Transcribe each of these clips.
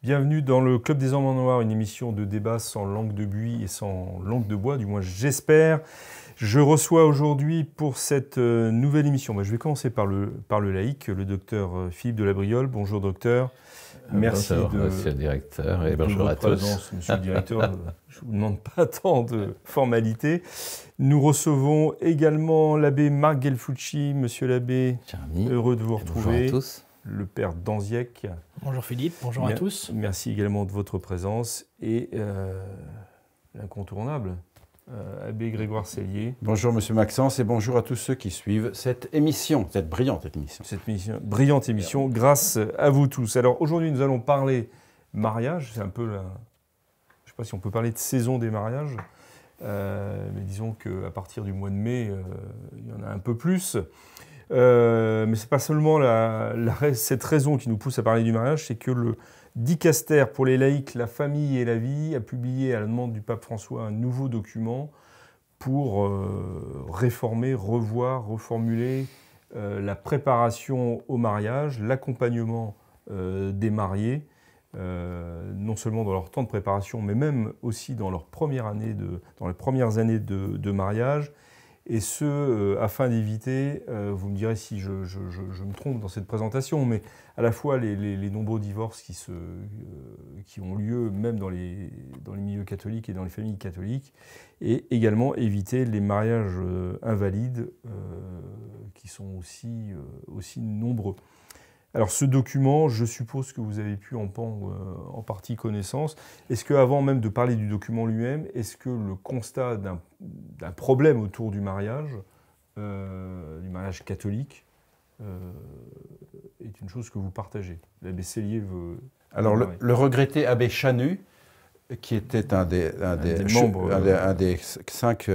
Bienvenue dans le Club des Hommes en Noir, une émission de débat sans langue de buis et sans langue de bois, du moins j'espère. Je reçois aujourd'hui pour cette nouvelle émission, je vais commencer par le laïc, le docteur Philippe de La Briole. Bonjour docteur. Merci monsieur le directeur et bonjour à tous. Monsieur le directeur, je ne vous demande pas tant de formalités. Nous recevons également l'abbé Marc Gelfucci. Monsieur l'abbé, heureux de vous retrouver. Bonjour à tous. Le père Danziec. Bonjour Philippe, bonjour à tous. Merci également de votre présence. Et l'incontournable, abbé Grégoire Sellier. Bonjour monsieur Maxence et bonjour à tous ceux qui suivent cette émission, cette brillante émission. Brillante émission, grâce à vous tous. Alors aujourd'hui nous allons parler mariage, c'est un peu la... Je ne sais pas si on peut parler de saison des mariages, mais disons qu'à partir du mois de mai, il y en a un peu plus. Mais ce n'est pas seulement cette raison qui nous pousse à parler du mariage, c'est que le dicaster pour les laïcs, la famille et la vie a publié à la demande du pape François un nouveau document pour réformer, revoir, reformuler la préparation au mariage, l'accompagnement des mariés, non seulement dans leur temps de préparation, mais même aussi dans les premières années de mariage. Et ce, afin d'éviter, vous me direz si je me trompe dans cette présentation, mais à la fois les nombreux divorces qui ont lieu même dans les milieux catholiques et dans les familles catholiques, et également éviter les mariages invalides qui sont aussi nombreux. Alors ce document, je suppose que vous avez pu en partie connaissance. Est-ce qu'avant même de parler du document lui-même, est-ce que le constat d'un problème autour du mariage catholique, est une chose que vous partagez? L'abbé Sellier veut... Alors le regretté abbé Chanu, qui était un des cinq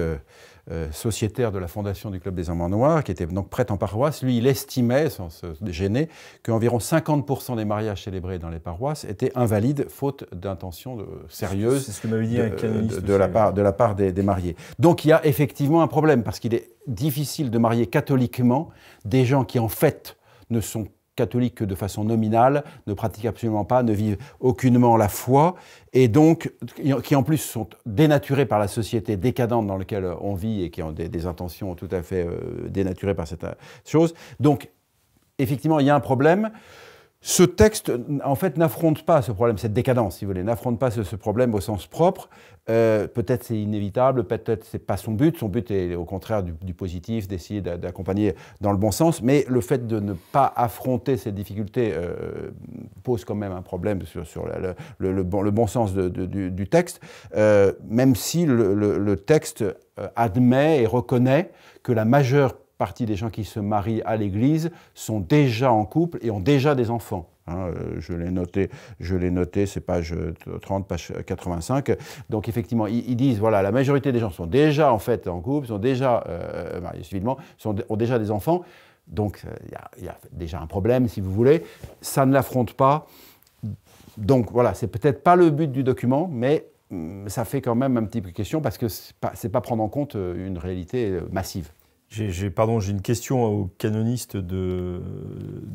sociétaire de la fondation du Club des Hommes en Noir, qui était donc prêtre en paroisse, lui, il estimait, sans se gêner, qu'environ 50% des mariages célébrés dans les paroisses étaient invalides, faute d'intention sérieuse c'est ce que m'avait dit un canoniste de la part des mariés. Donc il y a effectivement un problème, parce qu'il est difficile de marier catholiquement des gens qui, en fait, ne sont catholiques que de façon nominale, ne pratiquent absolument pas, ne vivent aucunement la foi, et donc qui en plus sont dénaturés par la société décadente dans laquelle on vit et qui ont des intentions tout à fait dénaturées par cette chose. Donc, effectivement, il y a un problème. Ce texte, en fait, n'affronte pas ce problème, cette décadence, si vous voulez, n'affronte pas ce problème au sens propre. Peut-être c'est inévitable, peut-être c'est pas son but. Son but est au contraire du positif, d'essayer d'accompagner dans le bon sens. Mais le fait de ne pas affronter ces difficultés pose quand même un problème sur le bon sens du texte, même si le texte admet et reconnaît que la majeure partie des gens qui se marient à l'Église sont déjà en couple et ont déjà des enfants. Je l'ai noté, c'est page 30, page 85. Donc effectivement, ils disent, voilà, la majorité des gens sont déjà en fait en couple, sont déjà mariés civilement, ont déjà des enfants. Donc il y a déjà un problème, si vous voulez. Ça ne l'affronte pas. Donc voilà, c'est peut-être pas le but du document, mais ça fait quand même un petit peu question parce que c'est pas prendre en compte une réalité massive. J'ai une question aux canonistes de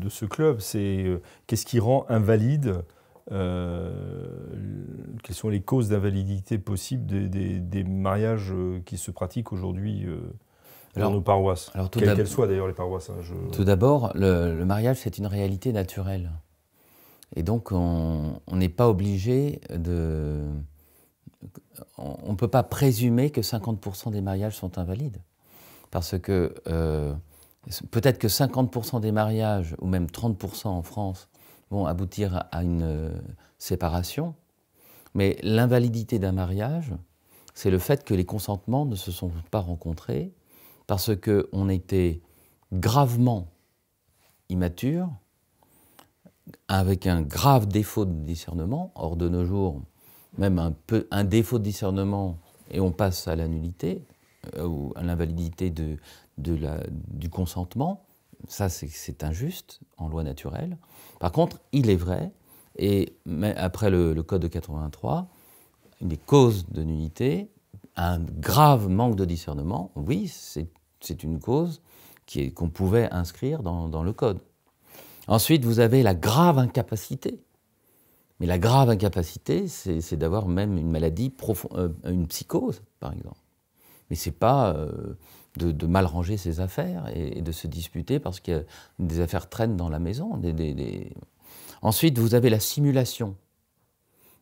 ce club, c'est qu'est-ce qui rend invalide, quelles sont les causes d'invalidité possibles des mariages qui se pratiquent aujourd'hui dans nos paroisses, quelles qu'elles soient d'ailleurs les paroisses. Tout d'abord, le mariage c'est une réalité naturelle. Et donc on n'est pas obligé de... On ne peut pas présumer que 50% des mariages sont invalides. Parce que peut-être que 50% des mariages, ou même 30% en France, vont aboutir à une séparation. Mais l'invalidité d'un mariage, c'est le fait que les consentements ne se sont pas rencontrés parce qu'on était gravement immature, avec un grave défaut de discernement. Or, de nos jours, même un défaut de discernement, et on passe à la nullité, ou à l'invalidité du consentement. Ça, c'est injuste en loi naturelle. Par contre, il est vrai, et après le Code de 83, des causes de nullité, un grave manque de discernement, oui, c'est une cause qu'on pouvait inscrire dans le Code. Ensuite, vous avez la grave incapacité Mais la grave incapacité, c'est d'avoir même une maladie profonde, une psychose, par exemple. Mais c'est pas de mal ranger ses affaires et de se disputer parce que des affaires traînent dans la maison. Ensuite, vous avez la simulation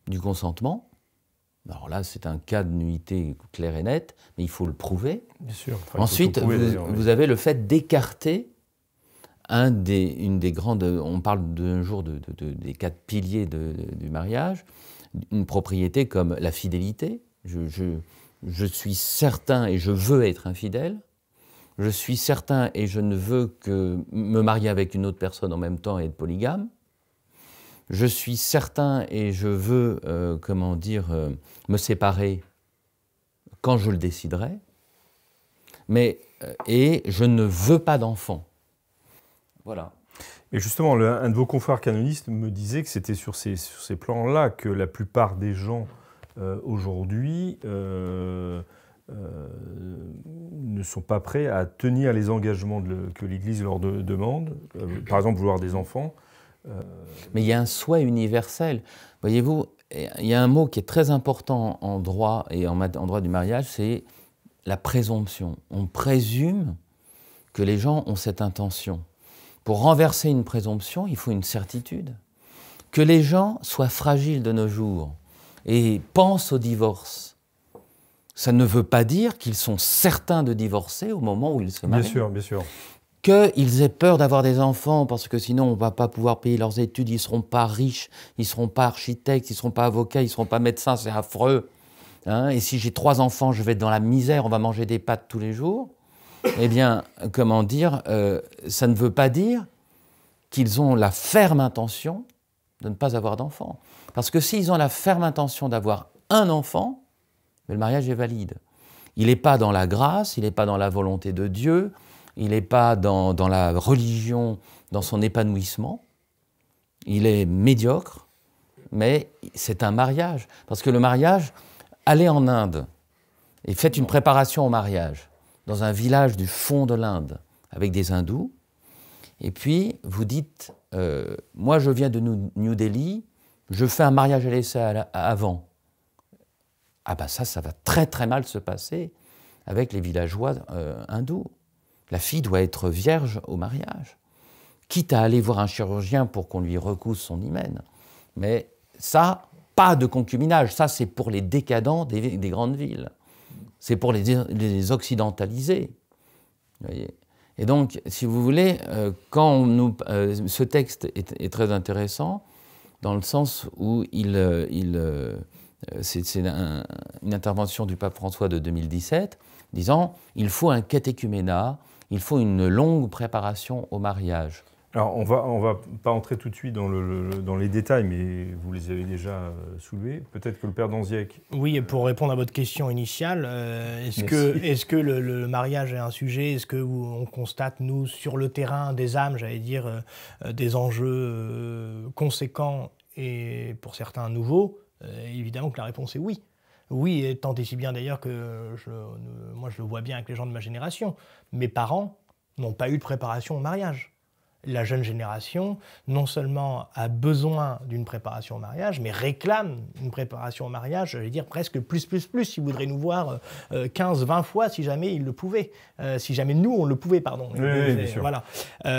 du consentement. Alors là, c'est un cas de nullité clair et net, mais il faut le prouver. Bien sûr. Ensuite, vous avez le fait d'écarter une des grandes... On parle d'un jour des 4 piliers du mariage, une propriété comme la fidélité. Je suis certain et je veux être infidèle. Je suis certain et je ne veux que me marier avec une autre personne en même temps et être polygame. Je suis certain et je veux, me séparer quand je le déciderai. Et je ne veux pas d'enfant. Voilà. Et justement, un de vos confrères canonistes me disait que c'était sur ces plans-là que la plupart des gens aujourd'hui ne sont pas prêts à tenir les engagements que l'Église leur demande, par exemple vouloir des enfants. Mais il y a un souhait universel. Voyez-vous, il y a un mot qui est très important en droit et en droit du mariage, c'est la présomption. On présume que les gens ont cette intention. Pour renverser une présomption, il faut une certitude. Que les gens soient fragiles de nos jours et pensent au divorce, ça ne veut pas dire qu'ils sont certains de divorcer au moment où ils se marient. Bien sûr, bien sûr. Qu'ils aient peur d'avoir des enfants parce que sinon on ne va pas pouvoir payer leurs études, ils ne seront pas riches, ils ne seront pas architectes, ils ne seront pas avocats, ils ne seront pas médecins, c'est affreux. Et si j'ai 3 enfants, je vais être dans la misère, on va manger des pâtes tous les jours. Eh bien, ça ne veut pas dire qu'ils ont la ferme intention de ne pas avoir d'enfants. Parce que s'ils ont la ferme intention d'avoir un enfant, le mariage est valide. Il n'est pas dans la grâce, il n'est pas dans la volonté de Dieu, il n'est pas dans la religion, dans son épanouissement. Il est médiocre, mais c'est un mariage. Parce que le mariage, allez en Inde et faites une préparation au mariage dans un village du fond de l'Inde avec des hindous, et puis vous dites moi je viens de New Delhi, je fais un mariage à l'essai avant. Ah ben ça va très très mal se passer avec les villageois hindous. La fille doit être vierge au mariage, quitte à aller voir un chirurgien pour qu'on lui recouse son hymen. Mais ça, pas de concubinage, ça c'est pour les décadents des grandes villes. C'est pour les occidentalisés. Vous voyez. Et donc, si vous voulez, ce texte est très intéressant dans le sens où c'est une intervention du pape François de 2017, disant il faut un catéchuménat, il faut une longue préparation au mariage. Alors, on va pas entrer tout de suite dans les détails, mais vous les avez déjà soulevés. Peut-être que le père Danziec... Oui, et pour répondre à votre question initiale, est-ce que le mariage est un sujet? Est-ce qu'on constate, nous, sur le terrain des âmes, j'allais dire, des enjeux conséquents et pour certains nouveaux? Évidemment que la réponse est oui. Oui, et tant et si bien d'ailleurs que moi je le vois bien avec les gens de ma génération. Mes parents n'ont pas eu de préparation au mariage. La jeune génération, non seulement a besoin d'une préparation au mariage, mais réclame une préparation au mariage, j'allais dire presque plus. Ils voudraient nous voir 15, 20 fois si jamais ils le pouvaient. Si jamais nous, on le pouvait, pardon. Oui, bien sûr. Voilà.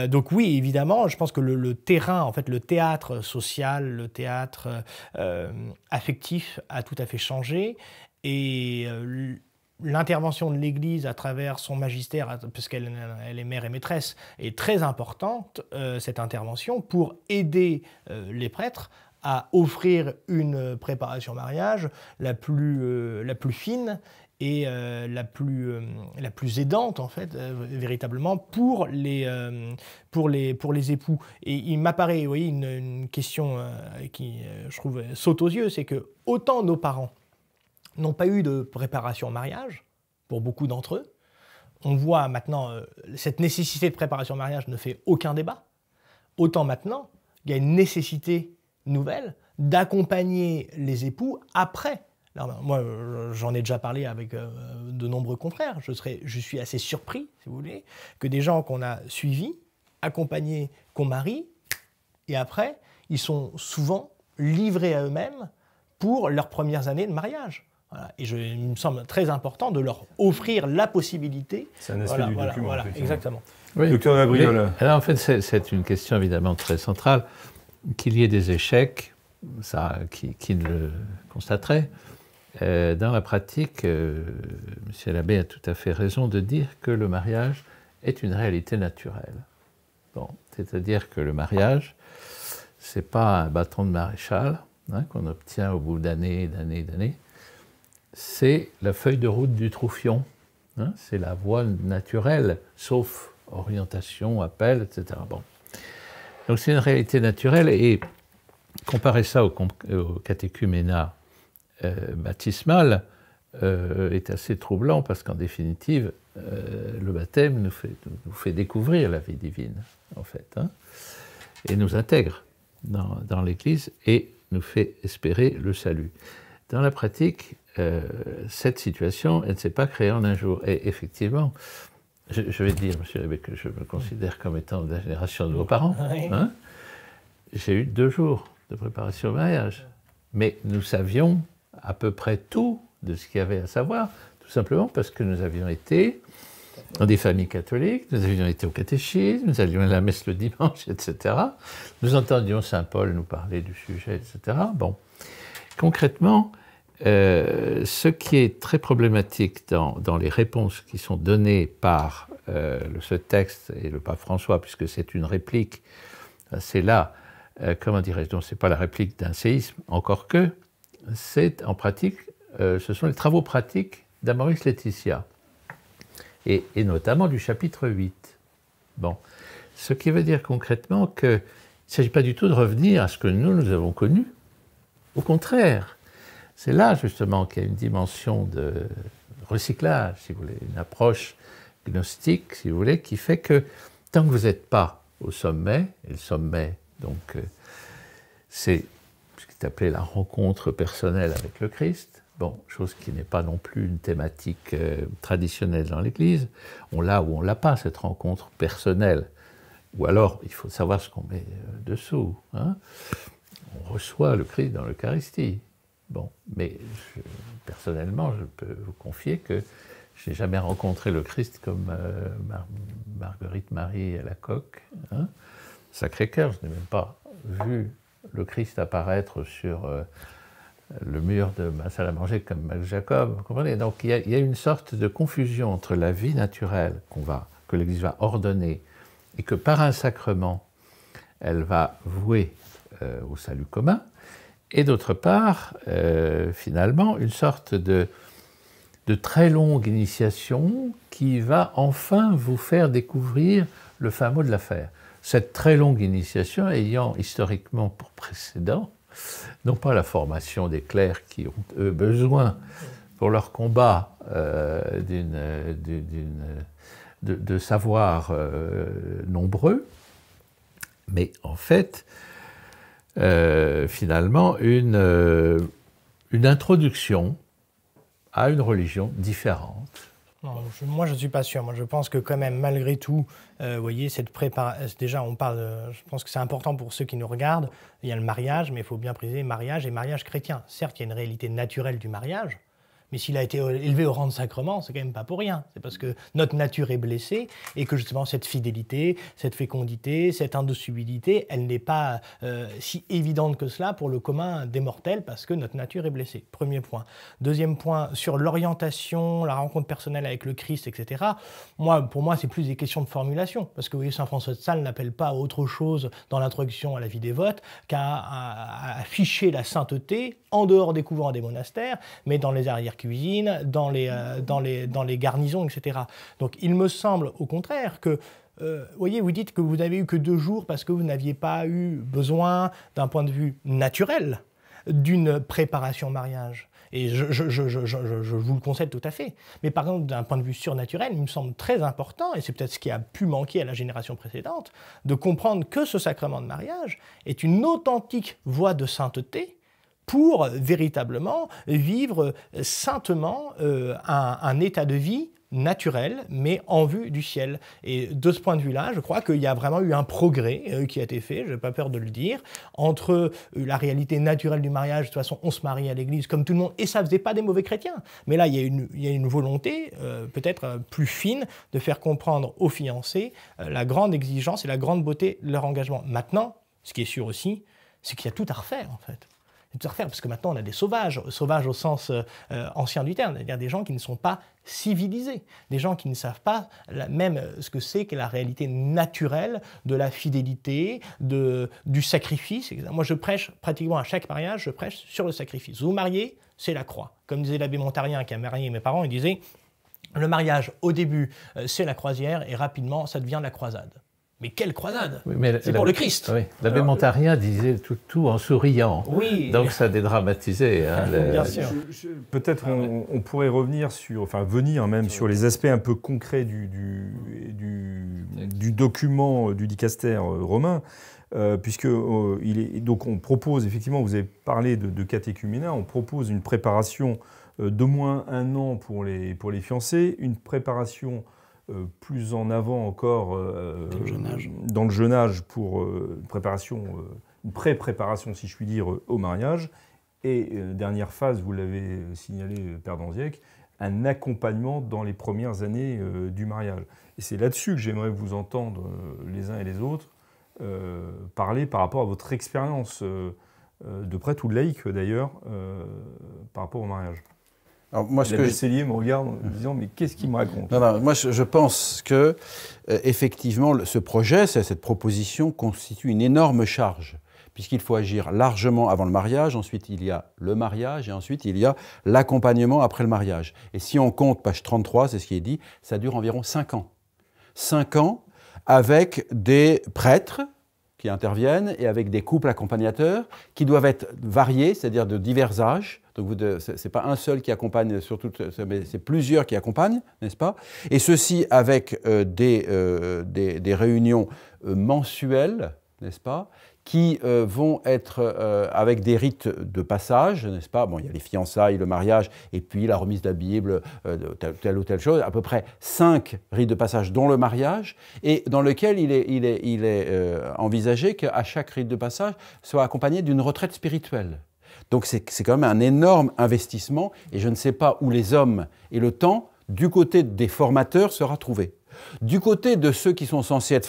Donc oui, évidemment, je pense que le terrain, en fait, le théâtre social, le théâtre affectif a tout à fait changé. Et l'intervention de l'Église à travers son magistère, puisqu'elle est mère et maîtresse, est très importante, cette intervention, pour aider les prêtres à offrir une préparation au mariage la plus fine et la plus aidante, en fait, véritablement, pour les époux. Et il m'apparaît, vous voyez, une question qui, je trouve, saute aux yeux, c'est que autant nos parents n'ont pas eu de préparation au mariage, pour beaucoup d'entre eux. On voit maintenant, cette nécessité de préparation au mariage ne fait aucun débat. Autant maintenant, il y a une nécessité nouvelle d'accompagner les époux après. Alors, moi, j'en ai déjà parlé avec de nombreux confrères. Je suis assez surpris, si vous voulez, que des gens qu'on a suivis, accompagnés, qu'on marie, et après, ils sont souvent livrés à eux-mêmes pour leurs premières années de mariage. Voilà. Et il me semble très important de leur offrir la possibilité. C'est un aspect du document. Voilà, exactement. Oui. Docteur Gabriel. Alors en fait, c'est une question évidemment très centrale. Qu'il y ait des échecs, ça, qui le constaterait. Dans la pratique, M. Labbé a tout à fait raison de dire que le mariage est une réalité naturelle. Bon, c'est-à-dire que le mariage, ce n'est pas un bâton de maréchal qu'on obtient au bout d'années, c'est la feuille de route du Troufion, c'est la voie naturelle, sauf orientation, appel, etc. Bon. Donc c'est une réalité naturelle, et comparer ça au catéchuménat baptismal est assez troublant, parce qu'en définitive, le baptême nous fait découvrir la vie divine, en fait, et nous intègre dans l'Église et nous fait espérer le salut. Dans la pratique, cette situation, elle ne s'est pas créée en un jour. Et effectivement, je vais dire, M. Labbé, que je me considère comme étant de la génération de vos parents. J'ai eu 2 jours de préparation au mariage. Mais nous savions à peu près tout de ce qu'il y avait à savoir, tout simplement parce que nous avions été dans des familles catholiques, nous avions été au catéchisme, nous allions à la messe le dimanche, etc. Nous entendions Saint Paul nous parler du sujet, etc. Bon. Concrètement, ce qui est très problématique dans les réponses qui sont données par ce texte et le pape François, puisque c'est une réplique, c'est là, comment dirais-je, donc c'est pas la réplique d'un séisme, encore que, c'est en pratique, ce sont les travaux pratiques d'Amoris Laetitia, et notamment du chapitre 8. Bon. Ce qui veut dire concrètement qu'il ne s'agit pas du tout de revenir à ce que nous avons connu. Au contraire, c'est là justement qu'il y a une dimension de recyclage, si vous voulez, une approche gnostique, si vous voulez, qui fait que tant que vous n'êtes pas au sommet, et le sommet, donc, c'est ce qui est appelé la rencontre personnelle avec le Christ, bon, chose qui n'est pas non plus une thématique traditionnelle dans l'Église, on l'a ou on ne l'a pas, cette rencontre personnelle, ou alors il faut savoir ce qu'on met dessous, on reçoit le Christ dans l'Eucharistie. Bon, mais personnellement, je peux vous confier que je n'ai jamais rencontré le Christ comme Marguerite Marie Alacoque, Sacré-Cœur. Je n'ai même pas vu le Christ apparaître sur le mur de ma salle à manger comme Max Jacob. Vous comprenez? Donc il y a une sorte de confusion entre la vie naturelle que l'Église va ordonner et que par un sacrement, elle va vouer au salut commun, et d'autre part, finalement, une sorte de très longue initiation qui va enfin vous faire découvrir le fin mot de l'affaire. Cette très longue initiation ayant historiquement pour précédent, non pas la formation des clercs qui ont, eux, besoin pour leur combat de savoirs nombreux, mais en fait, finalement, une introduction à une religion différente. Non, moi, je ne suis pas sûr. Moi, je pense que quand même, malgré tout, vous voyez, cette préparation... Déjà, on parle... je pense que c'est important pour ceux qui nous regardent. Il y a le mariage, mais il faut bien préciser mariage et mariage chrétien. Certes, il y a une réalité naturelle du mariage, mais s'il a été élevé au rang de sacrement, c'est quand même pas pour rien. C'est parce que notre nature est blessée et que justement cette fidélité, cette fécondité, cette indissolubilité, elle n'est pas si évidente que cela pour le commun des mortels parce que notre nature est blessée. Premier point. Deuxième point, sur l'orientation, la rencontre personnelle avec le Christ, etc. Pour moi, c'est plus des questions de formulation. Parce que vous voyez, saint François de Sales n'appelle pas à autre chose dans l'introduction à la vie dévote qu'à afficher la sainteté en dehors des couvents et des monastères, mais dans les arrière-cuisines, dans les garnisons, etc. Donc il me semble au contraire que, voyez, vous dites que vous n'avez eu que 2 jours parce que vous n'aviez pas eu besoin, d'un point de vue naturel, d'une préparation au mariage. Et je vous le concède tout à fait. Mais par contre, d'un point de vue surnaturel, il me semble très important, et c'est peut-être ce qui a pu manquer à la génération précédente, de comprendre que ce sacrement de mariage est une authentique voie de sainteté pour véritablement vivre saintement un état de vie naturel, mais en vue du ciel. Et de ce point de vue-là, je crois qu'il y a vraiment eu un progrès qui a été fait, je n'ai pas peur de le dire, entre la réalité naturelle du mariage, de toute façon on se marie à l'église comme tout le monde, et ça ne faisait pas des mauvais chrétiens. Mais là, il y a une volonté peut-être plus fine de faire comprendre aux fiancés la grande exigence et la grande beauté de leur engagement. Maintenant, ce qui est sûr aussi, c'est qu'il y a tout à refaire en fait. Tout à refaire, parce que maintenant on a des sauvages au sens ancien du terme, c'est-à-dire des gens qui ne sont pas civilisés, des gens qui ne savent pas même ce que c'est que la réalité naturelle de la fidélité, du sacrifice. Moi je prêche pratiquement à chaque mariage, je prêche sur le sacrifice. Vous mariez, c'est la croix. Comme disait l'abbé Montarien qui a marié mes parents, il disait le mariage au début c'est la croisière et rapidement ça devient la croisade. Mais quelle croisade! Oui, c'est pour le Christ. Oui. L'abbé Montarien disait tout en souriant. Oui. Donc ça dédramatisait. Hein, bien sûr. Peut-être on pourrait revenir venir même sur les aspects un peu concrets du document du dicaster romain, puisque donc on propose, effectivement, vous avez parlé de catéchuménat, on propose une préparation d'au moins 1 an pour les fiancés, une préparation plus en avant encore dans le jeune âge pour une pré-préparation, si je puis dire, au mariage. Et dernière phase, vous l'avez signalé, Père Danziec, un accompagnement dans les premières années du mariage. Et c'est là-dessus que j'aimerais vous entendre, les uns et les autres, parler par rapport à votre expérience de prêtre ou de laïc, d'ailleurs, par rapport au mariage. Alors moi, L'abbé Cellier me regarde en disant « mais qu'est-ce qu'il me raconte ?» Non, moi je pense que, effectivement, ce projet, cette proposition constitue une énorme charge, puisqu'il faut agir largement avant le mariage, ensuite il y a le mariage, et ensuite il y a l'accompagnement après le mariage. Et si on compte, page 33, c'est ce qui est dit, ça dure environ 5 ans. 5 ans avec des prêtres qui interviennent et avec des couples accompagnateurs qui doivent être variés, c'est-à-dire de divers âges. Donc ce n'est pas un seul qui accompagne, mais c'est plusieurs qui accompagnent, n'est-ce pas? Et ceci avec des réunions mensuelles, n'est-ce pas? Qui vont être avec des rites de passage, n'est-ce pas? Bon, il y a les fiançailles, le mariage, et puis la remise de la Bible, telle ou telle chose, à peu près 5 rites de passage, dont le mariage, et dans lequel il est envisagé qu'à chaque rite de passage soit accompagné d'une retraite spirituelle. Donc c'est quand même un énorme investissement, et je ne sais pas où les hommes et le temps, du côté des formateurs, sera trouvé. Du côté de ceux qui sont censés être,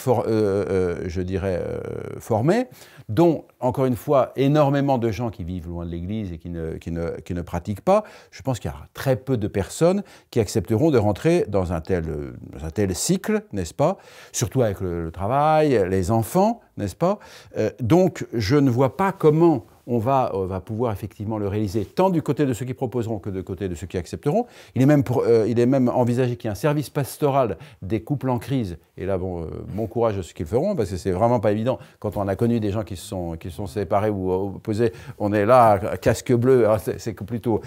formés, dont, encore une fois, énormément de gens qui vivent loin de l'Église et qui ne pratiquent pas, je pense qu'il y a très peu de personnes qui accepteront de rentrer dans un tel cycle, n'est-ce pas? Surtout avec le travail, les enfants, n'est-ce pas? Donc, je ne vois pas comment on va pouvoir effectivement le réaliser, tant du côté de ceux qui proposeront que du côté de ceux qui accepteront. Il est même envisagé qu'il y ait un service pastoral des couples en crise. Et là, bon courage à ceux qui le feront, parce que c'est vraiment pas évident. Quand on a connu des gens qui se sont séparés ou opposés, on est là, casque bleu, c'est plutôt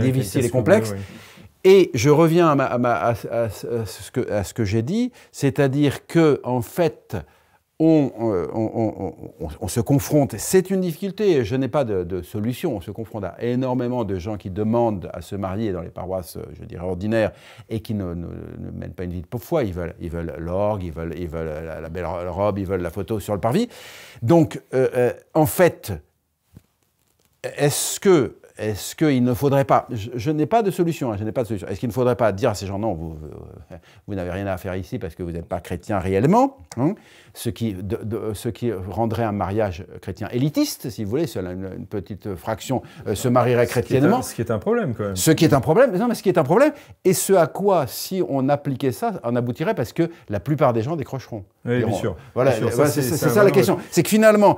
difficile et complexe. Bleu, oui. Et je reviens à ce que j'ai dit, c'est-à-dire que, en fait, on se confronte, c'est une difficulté, je n'ai pas de solution, on se confronte à énormément de gens qui demandent à se marier dans les paroisses, je dirais, ordinaires, et qui ne mènent pas une vie de pauvre foi, ils veulent l'orgue, ils veulent la belle robe, ils veulent la photo sur le parvis. Donc, en fait, est-ce qu'il ne faudrait pas, je n'ai pas de solution, est-ce qu'il ne faudrait pas dire à ces gens, non, vous n'avez rien à faire ici parce que vous n'êtes pas chrétien réellement, hein, ce qui rendrait un mariage chrétien élitiste, si vous voulez, seule une petite fraction se marierait chrétiennement. Ce qui est un problème quand même. Ce qui est un problème, non mais ce qui est un problème, et ce à quoi, si on appliquait ça, on aboutirait parce que la plupart des gens décrocheront. Oui, bien sûr. Voilà, c'est ça la question. C'est que finalement,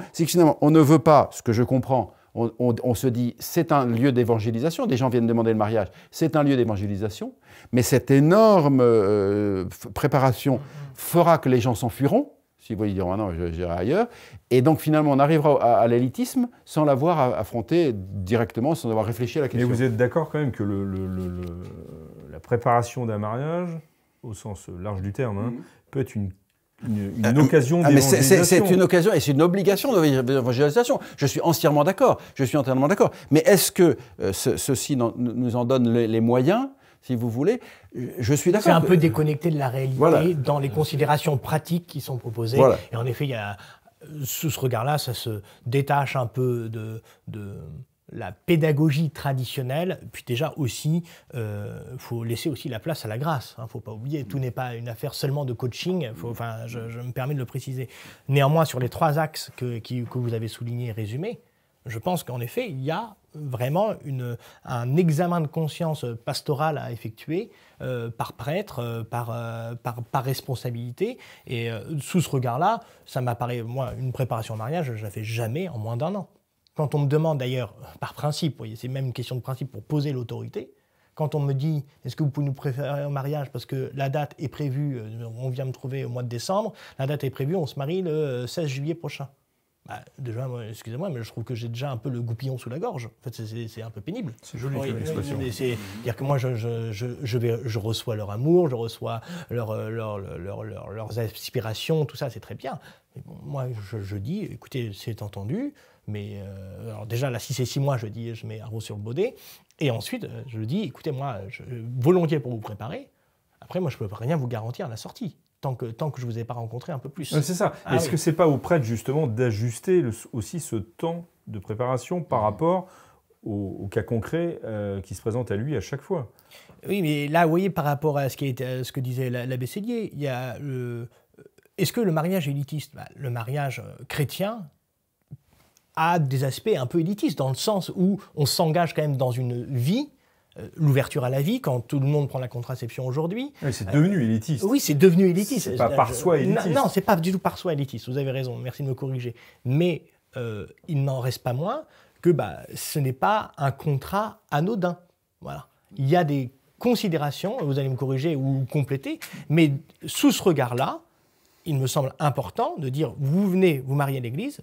on ne veut pas, ce que je comprends, on se dit, c'est un lieu d'évangélisation, des gens viennent demander le mariage, c'est un lieu d'évangélisation, mais cette énorme préparation fera que les gens s'enfuiront, si vous voulez dire, non, j'irai ailleurs, et donc finalement on arrivera à l'élitisme sans l'avoir affronté directement, sans avoir réfléchi à la question. Mais vous êtes d'accord quand même que la préparation d'un mariage, au sens large du terme, hein, peut être une occasion d'évangélisation. C'est une occasion et c'est une obligation d'évangélisation. Je suis entièrement d'accord. Mais est-ce que ceci nous en donne les moyens? si vous voulez. Je suis d'accord. C'est un peu déconnecté de la réalité Voilà. dans les considérations pratiques qui sont proposées. Voilà. Et en effet, il y a, sous ce regard-là, ça se détache un peu de la pédagogie traditionnelle. Puis déjà aussi, faut laisser aussi la place à la grâce. Faut pas oublier, tout n'est pas une affaire seulement de coaching. Je me permets de le préciser. Néanmoins, sur les 3 axes que vous avez soulignés et résumés, je pense qu'en effet, il y a vraiment un examen de conscience pastorale à effectuer par prêtre, par responsabilité. Et sous ce regard-là, ça m'apparaît, moi, une préparation au mariage, je ne la fais jamais en moins d'1 an. Quand on me demande d'ailleurs, par principe, vous voyez, c'est même une question de principe pour poser l'autorité, quand on me dit « est-ce que vous pouvez nous préparer au mariage parce que la date est prévue, on vient me trouver au mois de décembre, la date est prévue, on se marie le 16 juillet prochain ». Déjà, excusez-moi, mais je trouve que j'ai déjà un peu le goupillon sous la gorge. En fait, c'est un peu pénible. C'est joli Oui, comme expression. c'est-à-dire que moi, je reçois leur amour, je reçois leurs aspirations, tout ça, c'est très bien. Mais bon, moi, je dis, écoutez, c'est entendu, mais alors déjà, là, si c'est 6 mois, je dis, je mets un rose sur le baudet. Et ensuite, je dis, écoutez, moi, volontiers pour vous préparer. Après, moi, je ne peux rien vous garantir à la sortie. Tant que je ne vous ai pas rencontré un peu plus. C'est ça. Est-ce que ce n'est pas au prêtre, justement, d'ajuster aussi ce temps de préparation par rapport au cas concret qui se présente à lui à chaque fois? Oui, mais là, vous voyez, par rapport à ce que disait l'abbé Sélier, il y a est-ce que le mariage est élitiste? Le mariage chrétien a des aspects un peu élitistes, dans le sens où on s'engage quand même dans une vie, l'ouverture à la vie, quand tout le monde prend la contraception aujourd'hui. Oui, c'est devenu élitiste. Oui, c'est devenu élitiste. C'est pas par soi élitiste. Non, c'est pas du tout par soi élitiste, vous avez raison, merci de me corriger. Mais il n'en reste pas moins que ce n'est pas un contrat anodin. Voilà. Il y a des considérations, vous allez me corriger ou compléter, mais sous ce regard-là, il me semble important de dire, vous venez vous marier à l'église,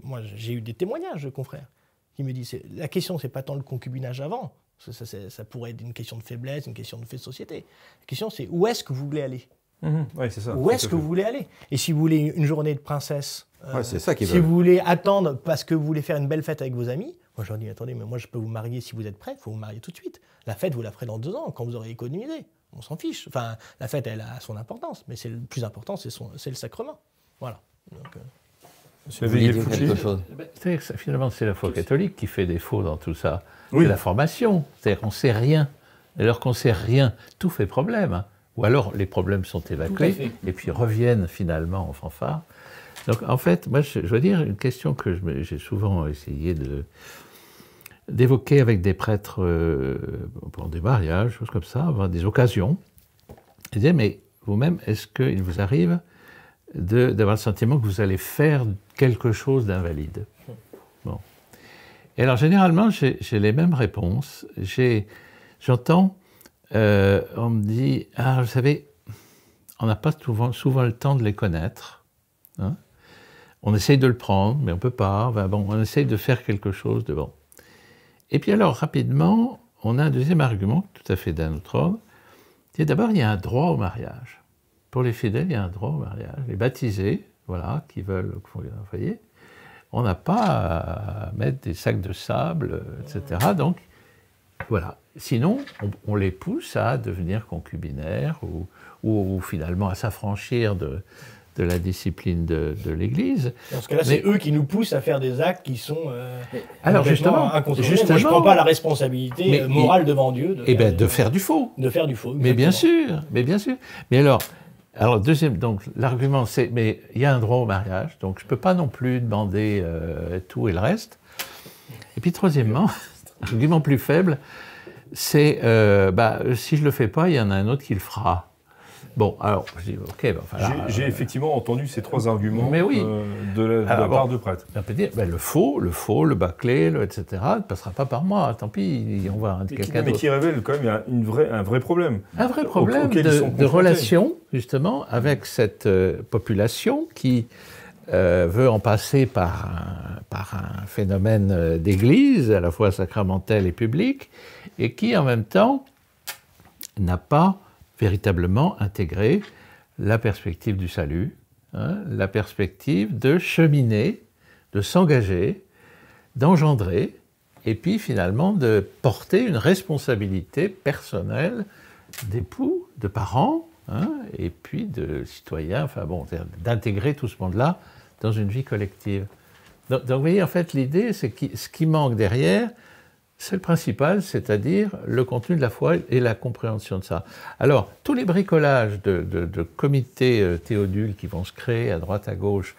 moi j'ai eu des témoignages de confrères qui me disent, la question c'est pas tant le concubinage avant, ça pourrait être une question de faiblesse, une question de fait de société. La question, c'est où est-ce que vous voulez aller? Oui, c'est ça. Où est-ce que vous voulez aller? Et si vous voulez une journée de princesse, c'est ça qu'ils si veulent. vous voulez attendre parce que vous voulez faire une belle fête avec vos amis, moi je leur dis, attendez, mais moi je peux vous marier si vous êtes prêt, il faut vous marier tout de suite. La fête, vous la ferez dans 2 ans, quand vous aurez économisé. On s'en fiche. Enfin, la fête, elle a son importance, mais le plus important, c'est le sacrement. Voilà. Donc, vous vouliez dire quelque chose? Finalement, c'est la foi catholique qui fait défaut dans tout ça. Oui. C'est la formation. C'est-à-dire qu'on ne sait rien. Et alors qu'on ne sait rien, tout fait problème. Ou alors les problèmes sont évacués et puis reviennent finalement en fanfare. Donc en fait, moi je veux dire une question que j'ai souvent essayé d'évoquer avec des prêtres pour des mariages, choses comme ça, avoir des occasions. Je disais, mais vous-même, est-ce qu'il vous arrive d'avoir le sentiment que vous allez faire quelque chose d'invalide? Bon. Et alors, généralement, j'ai les mêmes réponses. J'entends, on me dit, vous savez, on n'a pas souvent le temps de les connaître. Hein? On essaye de le prendre, mais on ne peut pas. Enfin, bon, on essaye de faire quelque chose de bon. Et puis alors, rapidement, on a un deuxième argument, tout à fait d'un autre ordre. C'est d'abord, il y a un droit au mariage. Pour les fidèles, il y a un droit au mariage. Les baptisés, voilà, qui veulent, vous voyez, on n'a pas à mettre des sacs de sable, etc. Donc, voilà. Sinon, on les pousse à devenir concubinaires ou finalement à s'affranchir de la discipline de l'Église. Dans ce cas-là, c'est eux qui nous poussent à faire des actes qui sont alors justement, incontournables. Moi, je ne prends pas la responsabilité morale devant Dieu de faire du faux. De faire du faux. Mais bien sûr, Mais alors deuxième, donc l'argument c'est, mais il y a un droit au mariage, donc je ne peux pas non plus demander tout et le reste. Et puis troisièmement, l'argument plus faible, c'est si je ne le fais pas, il y en a un autre qui le fera. Bon, alors, je dis, ok, j'ai effectivement entendu ces 3 arguments de la part de prêtres. On peut dire, le faux, le bâclé, etc., ne passera pas par moi, tant pis, on va quelqu'un d'autre. Mais qui révèle quand même un vrai problème. Un vrai problème de relation, justement, avec cette population qui veut en passer par un phénomène d'église, à la fois sacramentel et public, et qui, en même temps, n'a pas véritablement intégré la perspective du salut, la perspective de cheminer, de s'engager, d'engendrer, et puis finalement de porter une responsabilité personnelle d'époux, de parents, hein, et puis de citoyens, enfin bon, d'intégrer tout ce monde-là dans une vie collective. Donc vous voyez, en fait, l'idée, c'est que ce qui manque derrière, c'est le principal, c'est-à-dire le contenu de la foi et la compréhension de ça. Alors, tous les bricolages de comités théodules qui vont se créer à droite, à gauche,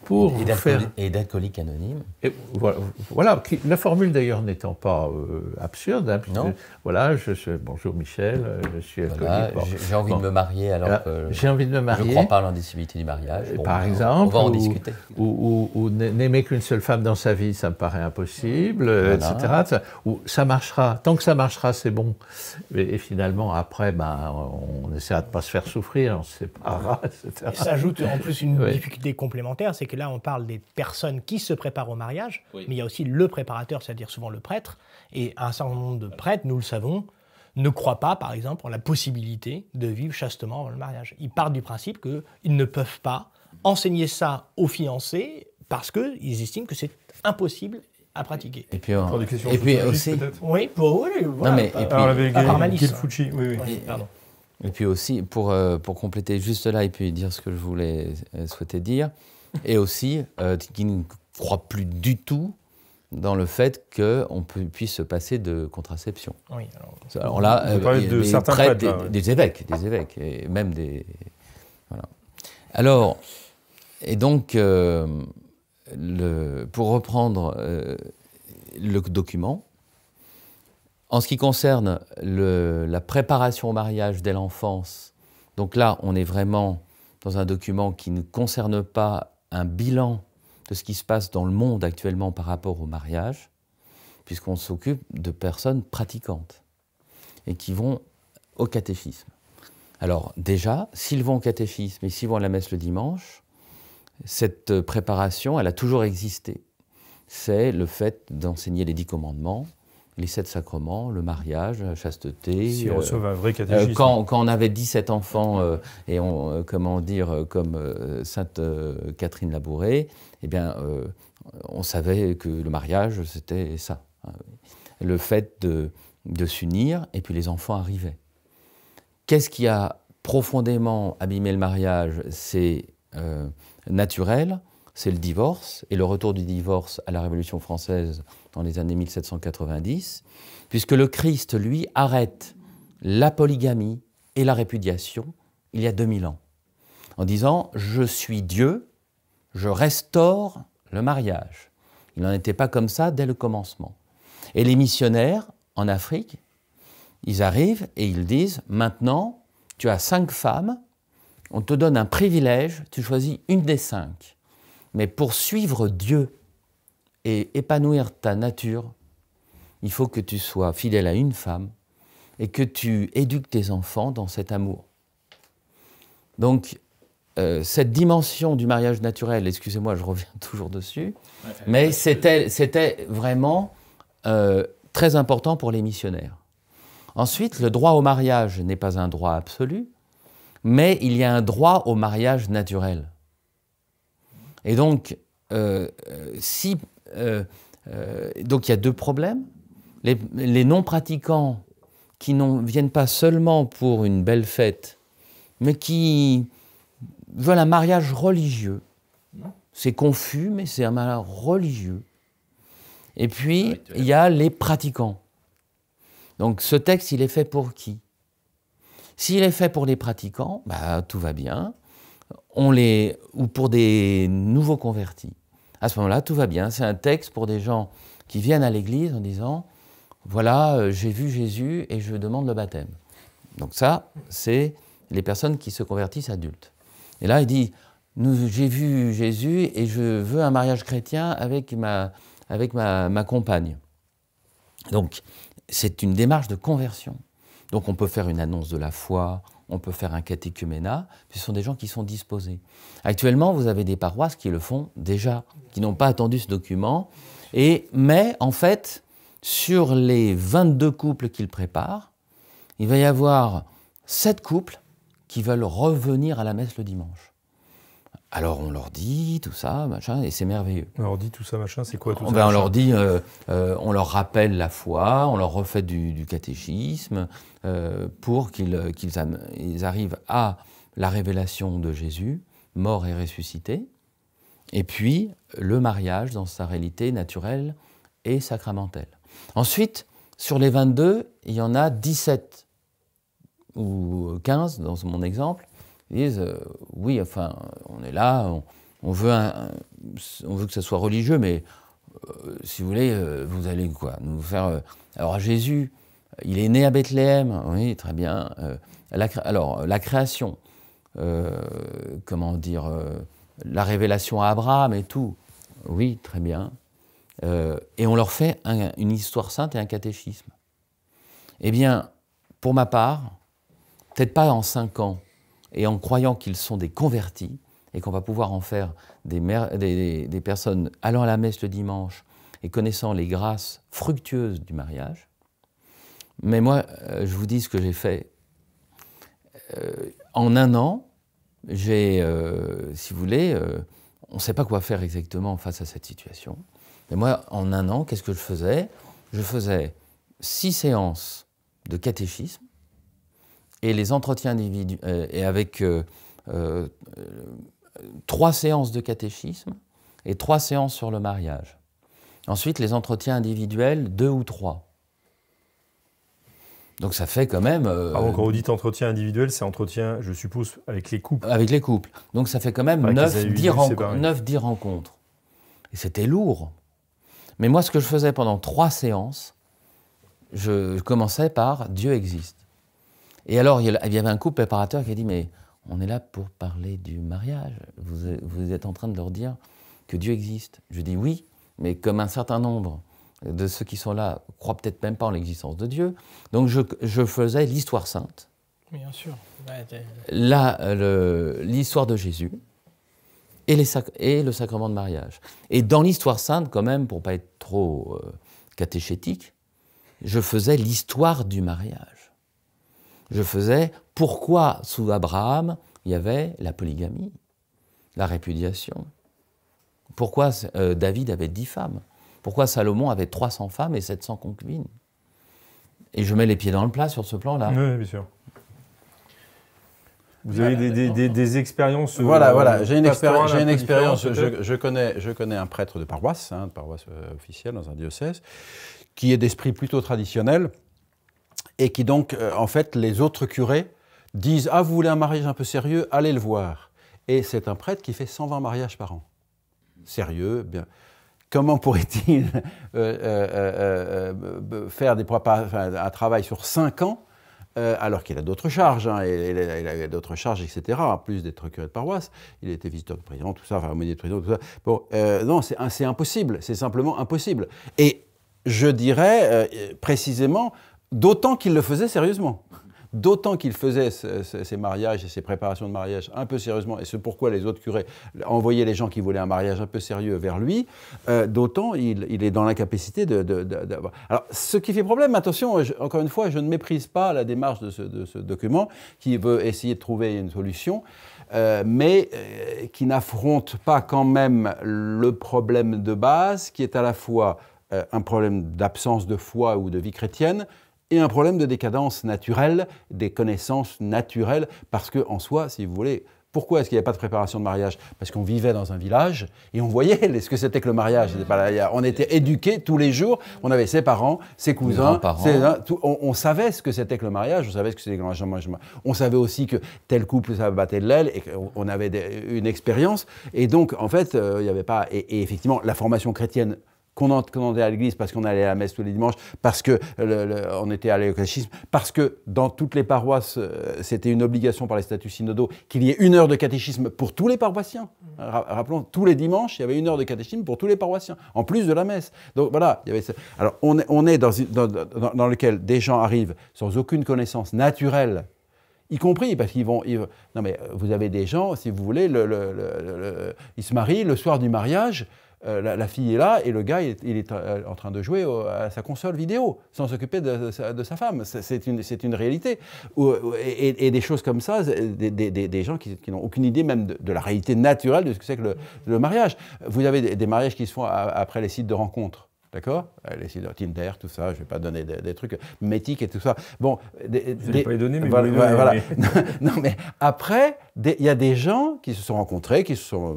pour faire... Et d'alcooliques anonymes. Et voilà, la formule d'ailleurs n'étant pas absurde. Hein, non. Voilà, bonjour Michel, je suis alcoolique. Voilà, j'ai envie de me marier alors que j'ai envie de me marier. Je ne crois pas à l'indissolubilité du mariage. Bon, par exemple, on va en discuter. Ou n'aimer qu'une seule femme dans sa vie, ça me paraît impossible, voilà. Etc. Ou ça marchera, tant que ça marchera, c'est bon. Et finalement, après, on essaiera de ne pas se faire souffrir, on se séparera, etc. Et ça ajoute en plus une difficulté complémentaire, c'est que là, on parle des personnes qui se préparent au mariage, mais il y a aussi le préparateur, c'est-à-dire souvent le prêtre. Et un certain nombre de prêtres, nous le savons, ne croient pas, par exemple, en la possibilité de vivre chastement avant le mariage. Ils partent du principe qu'ils ne peuvent pas enseigner ça aux fiancés parce qu'ils estiment que c'est impossible à pratiquer. Et puis aussi... Oui, voilà. Non, mais, et puis aussi, pour compléter juste là et puis dire ce que je voulais souhaiter dire, et aussi qui ne croient plus du tout dans le fait qu'on puisse se passer de contraception. Oui, alors là, de certains prêtres, des évêques, et même des... Voilà. Alors, et donc, pour reprendre le document, en ce qui concerne la préparation au mariage dès l'enfance, donc là, on est vraiment dans un document qui ne concerne pas un bilan de ce qui se passe dans le monde actuellement par rapport au mariage, puisqu'on s'occupe de personnes pratiquantes et qui vont au catéchisme. Alors déjà, s'ils vont au catéchisme et s'ils vont à la messe le dimanche, cette préparation, elle a toujours existé. C'est le fait d'enseigner les 10 commandements, les 7 sacrements, le mariage, la chasteté. Si on reçoit un vrai catéchisme. Quand on avait 17 enfants, comme Sainte Catherine Labouré, eh bien, on savait que le mariage, c'était ça. Le fait de s'unir, et puis les enfants arrivaient. Qu'est-ce qui a profondément abîmé le mariage? C'est naturel, c'est le divorce, et le retour du divorce à la Révolution française dans les années 1790, puisque le Christ, lui, arrête la polygamie et la répudiation il y a 2000 ans, en disant « Je suis Dieu, je restaure le mariage ». Il n'en était pas comme ça dès le commencement. Et les missionnaires, en Afrique, ils arrivent et ils disent « Maintenant, tu as 5 femmes, on te donne un privilège, tu choisis une des 5. Mais pour suivre Dieu et épanouir ta nature, il faut que tu sois fidèle à une femme et que tu éduques tes enfants dans cet amour. » Donc, cette dimension du mariage naturel, excusez-moi, je reviens toujours dessus, mais c'était vraiment très important pour les missionnaires. Ensuite, le droit au mariage n'est pas un droit absolu, mais il y a un droit au mariage naturel. Et donc, donc il y a 2 problèmes. Les non-pratiquants qui ne viennent pas seulement pour une belle fête, mais qui veulent un mariage religieux. C'est confus, mais c'est un mariage religieux. Et puis, il y a les pratiquants. Donc ce texte, il est fait pour qui? S'il est fait pour les pratiquants, tout va bien. Ou pour des nouveaux convertis. À ce moment-là, tout va bien. C'est un texte pour des gens qui viennent à l'église en disant « Voilà, j'ai vu Jésus et je demande le baptême. » Donc ça, c'est les personnes qui se convertissent adultes. Et là, il dit « J'ai vu Jésus et je veux un mariage chrétien avec ma compagne. » Donc, c'est une démarche de conversion. Donc, on peut faire une annonce de la foi, on peut faire un catéchuménat, ce sont des gens qui sont disposés. Actuellement, vous avez des paroisses qui le font déjà, qui n'ont pas attendu ce document, mais en fait, sur les 22 couples qu'ils préparent, il va y avoir 7 couples qui veulent revenir à la messe le dimanche. Alors on leur dit tout ça, machin, et c'est merveilleux. On leur dit tout ça, machin, c'est quoi tout ça? On leur dit, on leur rappelle la foi, on leur refait du catéchisme pour qu'ils arrivent à la révélation de Jésus, mort et ressuscité, et puis le mariage dans sa réalité naturelle et sacramentelle. Ensuite, sur les 22, il y en a 17 ou 15 dans mon exemple, ils disent oui, enfin, on est là, on veut que ce soit religieux, mais si vous voulez, vous allez quoi, nous faire. Alors Jésus, il est né à Bethléem, oui, très bien. Alors la création, comment dire, la révélation à Abraham et tout, oui, très bien. Et on leur fait une histoire sainte et un catéchisme. Eh bien, pour ma part, peut-être pas en 5 ans, et en croyant qu'ils sont des convertis, et qu'on va pouvoir en faire des personnes allant à la messe le dimanche et connaissant les grâces fructueuses du mariage. Mais moi, je vous dis ce que j'ai fait. En 1 an, si vous voulez, on ne sait pas quoi faire exactement face à cette situation. Mais moi, en 1 an, qu'est-ce que je faisais? Je faisais 6 séances de catéchisme, et les entretiens individuels, et avec 3 séances de catéchisme et 3 séances sur le mariage. Ensuite, les entretiens individuels, 2 ou 3. Donc ça fait quand même... quand vous dites entretien individuel, c'est entretien, je suppose, avec les couples. Avec les couples. Donc ça fait quand même 9-10 rencontres. Et c'était lourd. Mais moi, ce que je faisais pendant 3 séances, je commençais par « Dieu existe ». Et alors, il y avait un couple préparateur qui a dit « Mais on est là pour parler du mariage. Vous êtes en train de leur dire que Dieu existe. » Je dis « Oui, mais comme un certain nombre de ceux qui sont là croient peut-être même pas en l'existence de Dieu. » Donc je faisais l'histoire sainte. Bien sûr. L'histoire de Jésus et le sacrement de mariage. Et dans l'histoire sainte, quand même, pour ne pas être trop catéchétique, je faisais l'histoire du mariage. Je faisais pourquoi, sous Abraham, il y avait la polygamie, la répudiation. Pourquoi David avait 10 femmes. Pourquoi Salomon avait 300 femmes et 700 concubines. Et je mets les pieds dans le plat sur ce plan-là. Oui, bien sûr. Vous avez des expériences. Voilà. J'ai une expérience. Je connais un prêtre de paroisse officielle dans un diocèse, qui est d'esprit plutôt traditionnel, et qui donc, en fait, les autres curés disent « Ah, vous voulez un mariage un peu sérieux, allez le voir ». Et c'est un prêtre qui fait 120 mariages par an. Sérieux, bien. Comment pourrait-il faire un travail sur 5 ans alors qu'il a d'autres charges, il a d'autres charges, etc., en plus d'être curé de paroisse. Il était visiteur de président, tout ça, enfin, aumônier de président, tout ça. Bon, non, c'est impossible, c'est simplement impossible. Et je dirais précisément, d'autant qu'il le faisait sérieusement. D'autant qu'il faisait ces mariages et ces préparations de mariage un peu sérieusement, et c'est pourquoi les autres curés envoyaient les gens qui voulaient un mariage un peu sérieux vers lui, d'autant il est dans l'incapacité d'avoir... Alors, ce qui fait problème, attention, encore une fois, je ne méprise pas la démarche de ce document qui veut essayer de trouver une solution, mais qui n'affronte pas quand même le problème de base, qui est à la fois un problème d'absence de foi ou de vie chrétienne, et un problème de décadence naturelle, des connaissances naturelles, parce qu'en soi, si vous voulez, pourquoi est-ce qu'il n'y a pas de préparation de mariage? Parce qu'on vivait dans un village et on voyait ce que c'était que le mariage. On était éduqués tous les jours, on avait ses parents, ses cousins, on savait ce que c'était que le mariage, on savait ce que c'était que l'engagement. On savait aussi que tel couple, ça battait de l'aile, et qu'on avait une expérience. Et donc, en fait, il n'y avait pas... Et effectivement, la formation chrétienne qu'on entendait à l'église parce qu'on allait à la messe tous les dimanches, parce qu'on était allé au catéchisme, parce que dans toutes les paroisses, c'était une obligation par les statuts synodaux qu'il y ait 1 heure de catéchisme pour tous les paroissiens. Rappelons, tous les dimanches, il y avait 1 heure de catéchisme pour tous les paroissiens, en plus de la messe. Donc voilà, il y avait ça. Alors on est dans lequel des gens arrivent sans aucune connaissance naturelle, y compris parce qu'ils vont... Non mais vous avez des gens, si vous voulez, ils se marient le soir du mariage. la fille est là et le gars, il est en train de jouer à sa console vidéo, sans s'occuper de sa femme. C'est une réalité. Et des choses comme ça, des gens qui n'ont aucune idée même de la réalité naturelle de ce que c'est que le mariage. Vous avez des mariages qui se font après les sites de rencontres. D'accord? Les sites de Tinder, tout ça, je ne vais pas donner des trucs métiques et tout ça. Bon, je ne vais pas les donner, mais voilà. Non, mais après, il y a des gens qui se sont rencontrés, qui se sont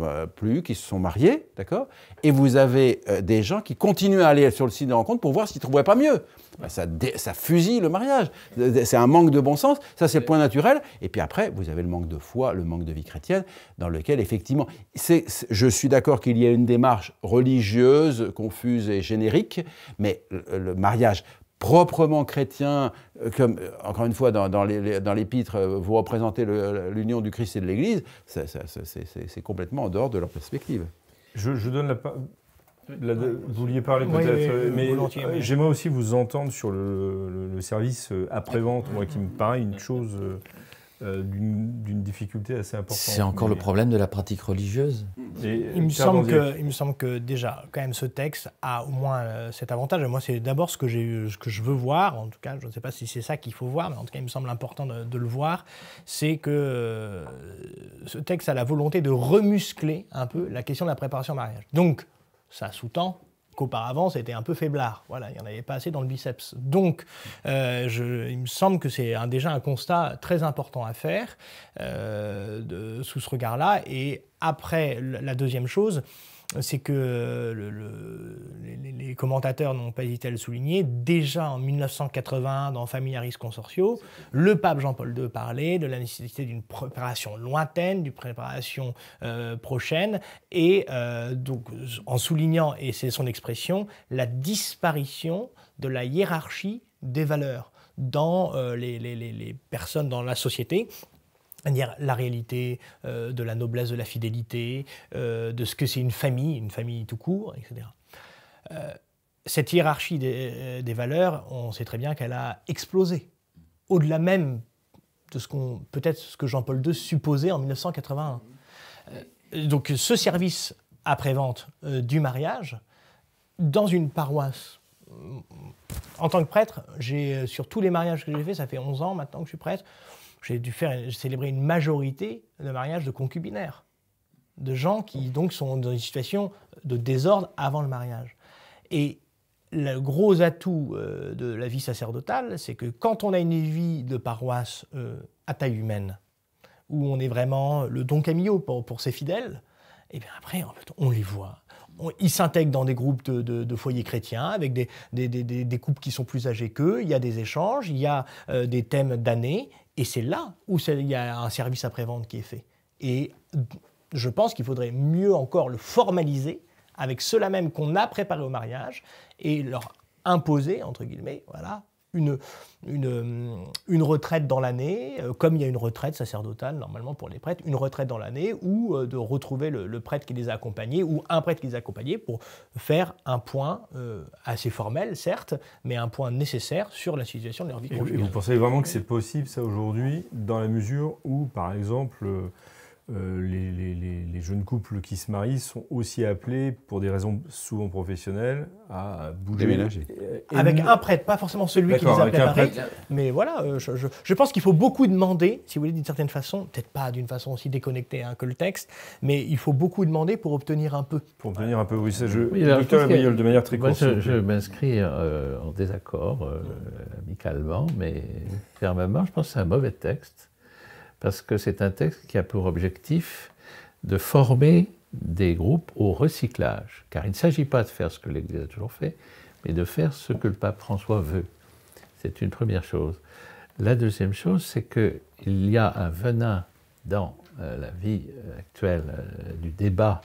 qui se sont mariés, d'accord? Et vous avez des gens qui continuent à aller sur le site de rencontre pour voir s'ils ne trouvaient pas mieux. Ben, ça fusille le mariage. C'est un manque de bon sens, ça c'est le point naturel. Et puis après, vous avez le manque de foi, le manque de vie chrétienne, dans lequel effectivement, je suis d'accord qu'il y a une démarche religieuse, confuse et générique, mais le mariage proprement chrétien, comme encore une fois dans l'épître, vous représentez l'union du Christ et de l'Église, c'est complètement en dehors de leur perspective. Je donne la parole. Vous vouliez parler peut-être, mais j'aimerais aussi vous entendre sur le service après-vente, moi qui me paraît une chose d'une difficulté assez importante. C'est encore le problème de la pratique religieuse. Il me semble que déjà, quand même, ce texte a au moins cet avantage. Moi, c'est d'abord ce que je veux voir, en tout cas, je ne sais pas si c'est ça qu'il faut voir, mais en tout cas, il me semble important de le voir, c'est que ce texte a la volonté de remuscler un peu la question de la préparation au mariage. Donc, ça sous-tend qu'auparavant, c'était un peu faiblard. Voilà, il n'y en avait pas assez dans le biceps. Donc, il me semble que c'est déjà un constat très important à faire sous ce regard-là. Et après, la deuxième chose, c'est que les commentateurs n'ont pas hésité à le souligner. Déjà en 1981, dans Familiaris Consortio, le pape Jean-Paul II parlait de la nécessité d'une préparation lointaine, d'une préparation prochaine, et donc en soulignant, et c'est son expression, la disparition de la hiérarchie des valeurs dans les personnes, dans la société. C'est-à-dire la réalité de la noblesse de la fidélité, de ce que c'est une famille tout court, etc. Cette hiérarchie des valeurs, on sait très bien qu'elle a explosé, au-delà même de peut-être ce que Jean-Paul II supposait en 1981. Donc ce service après-vente du mariage, dans une paroisse, en tant que prêtre, sur tous les mariages que j'ai faits, ça fait 11 ans maintenant que je suis prêtre, j'ai dû célébrer une majorité de mariages de concubinaires, de gens qui donc sont dans une situation de désordre avant le mariage. Et le gros atout de la vie sacerdotale, c'est que quand on a une vie de paroisse à taille humaine, où on est vraiment le Don Camillo pour ses fidèles, et bien après, en fait, on les voit. Ils s'intègrent dans des groupes de foyers chrétiens avec des couples qui sont plus âgés qu'eux. Il y a des échanges, il y a des thèmes d'année. Et c'est là où il y a un service après-vente qui est fait. Et je pense qu'il faudrait mieux encore le formaliser avec ceux-là même qu'on a préparés au mariage et leur imposer, entre guillemets, voilà, une retraite dans l'année, comme il y a une retraite sacerdotale normalement pour les prêtres, une retraite dans l'année, ou de retrouver le prêtre qui les a accompagnés ou un prêtre qui les a accompagnés pour faire un point assez formel, certes, mais un point nécessaire sur la situation de leur vie conjugale. Et vous pensez vraiment que c'est possible ça aujourd'hui, dans la mesure où, par exemple, les jeunes couples qui se marient sont aussi appelés, pour des raisons souvent professionnelles, à bouger. Déménager. Avec un prêtre, pas forcément celui qui les a préparés, mais voilà, je pense qu'il faut beaucoup demander, si vous voulez, d'une certaine façon, peut-être pas d'une façon aussi déconnectée que le texte, mais il faut beaucoup demander pour obtenir un peu. Pour obtenir un peu, oui. Docteur Mayol, de manière très courte. Je m'inscris en désaccord, amicalement, mais fermement. Je pense que c'est un mauvais texte. Parce que c'est un texte qui a pour objectif de former des groupes au recyclage. Car il ne s'agit pas de faire ce que l'Église a toujours fait, mais de faire ce que le pape François veut. C'est une première chose. La deuxième chose, c'est qu'il y a un venin dans la vie actuelle du débat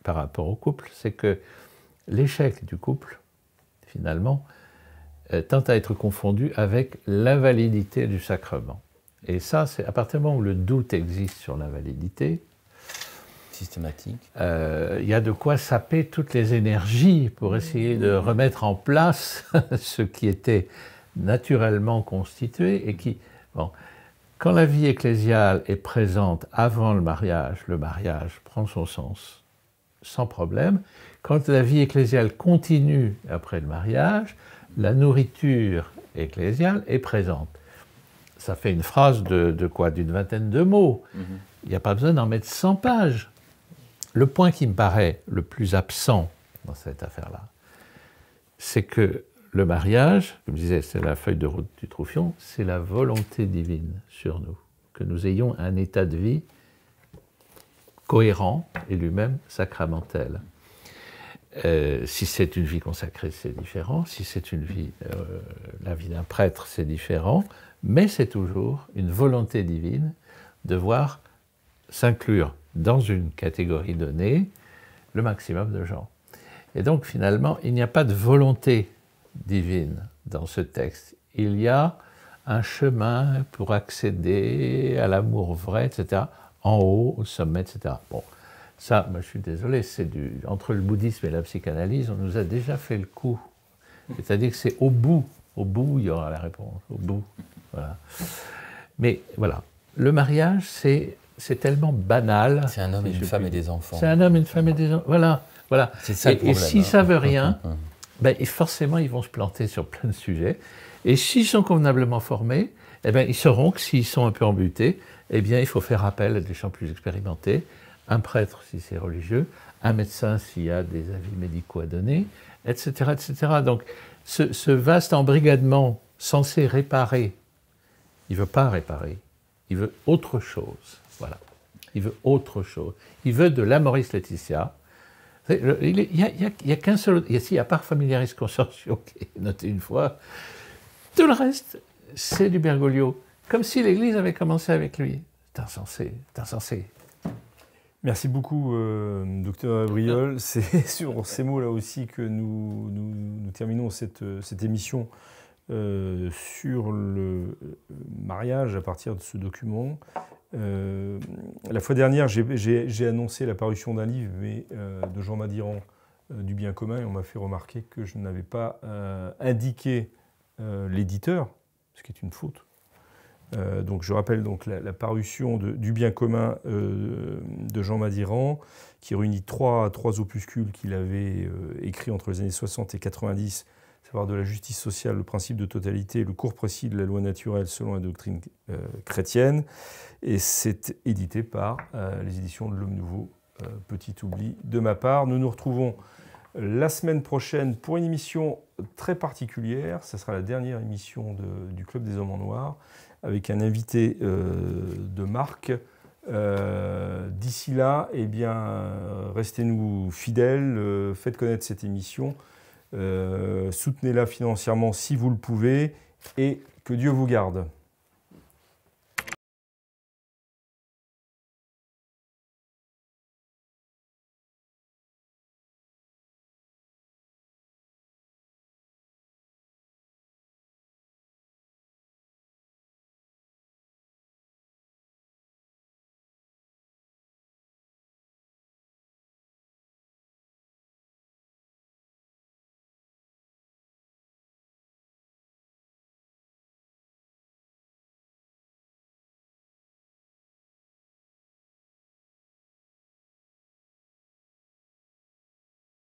par rapport au couple, c'est que l'échec du couple, finalement, tend à être confondu avec l'invalidité du sacrement. Et ça, c'est à partir du moment où le doute existe sur l'invalidité, systématique, il y a de quoi saper toutes les énergies pour essayer de remettre en place ce qui était naturellement constitué et qui... Bon, quand la vie ecclésiale est présente avant le mariage prend son sens. sans problème. Quand la vie ecclésiale continue après le mariage, la nourriture ecclésiale est présente. Ça fait une phrase de quoi? D'une vingtaine de mots. Il n'y a pas besoin d'en mettre 100 pages. Le point qui me paraît le plus absent dans cette affaire-là, c'est que le mariage, comme je disais, c'est la feuille de route du Troufion, c'est la volonté divine sur nous, que nous ayons un état de vie cohérent et lui-même sacramentel. Si c'est une vie consacrée, c'est différent. Si c'est une vie, la vie d'un prêtre, c'est différent. Mais c'est toujours une volonté divine de voir s'inclure dans une catégorie donnée le maximum de gens. Et donc finalement, il n'y a pas de volonté divine dans ce texte. Il y a un chemin pour accéder à l'amour vrai, etc., en haut, au sommet, etc. Bon, ça, moi je suis désolé, entre le bouddhisme et la psychanalyse, on nous a déjà fait le coup. C'est-à-dire que c'est au bout, il y aura la réponse, au bout. Voilà. Mais voilà, le mariage, c'est tellement banal. C'est un homme et une femme et des enfants. C'est un homme, une femme et des enfants. Voilà, voilà. C'est ça le problème. Et s'ils ne savent rien, ben, forcément, ils vont se planter sur plein de sujets. Et s'ils sont convenablement formés, eh ben, ils sauront que s'ils sont un peu embutés, eh bien, il faut faire appel à des gens plus expérimentés, un prêtre si c'est religieux, un médecin s'il y a des avis médicaux à donner, etc. etc. Donc, ce vaste embrigadement censé réparer, il ne veut pas réparer, il veut autre chose. Voilà. Il veut autre chose. Il veut de l'Amoris Laetitia. Il n'y a qu'un seul... Ici, à part Familiaris Consortio, qui est noté une fois, tout le reste, c'est du Bergoglio. Comme si l'Église avait commencé avec lui. C'est insensé, c'est insensé. Merci beaucoup, docteur Abriol. C'est sur ces mots-là aussi que nous terminons cette émission sur le mariage à partir de ce document. La fois dernière, j'ai annoncé la parution d'un livre de Jean Madiran, du bien commun, et on m'a fait remarquer que je n'avais pas indiqué l'éditeur, ce qui est une faute. Donc je rappelle donc la parution du bien commun de Jean Madiran, qui réunit trois opuscules qu'il avait écrits entre les années 60 et 90, à savoir de la justice sociale, le principe de totalité, le cours précis de la loi naturelle selon la doctrine chrétienne. Et c'est édité par les éditions de l'Homme Nouveau. Petit oubli de ma part. Nous nous retrouvons la semaine prochaine pour une émission très particulière. Ce sera la dernière émission du Club des Hommes en Noir, avec un invité de marque. D'ici là, eh bien, restez-nous fidèles, faites connaître cette émission, soutenez-la financièrement si vous le pouvez, et que Dieu vous garde.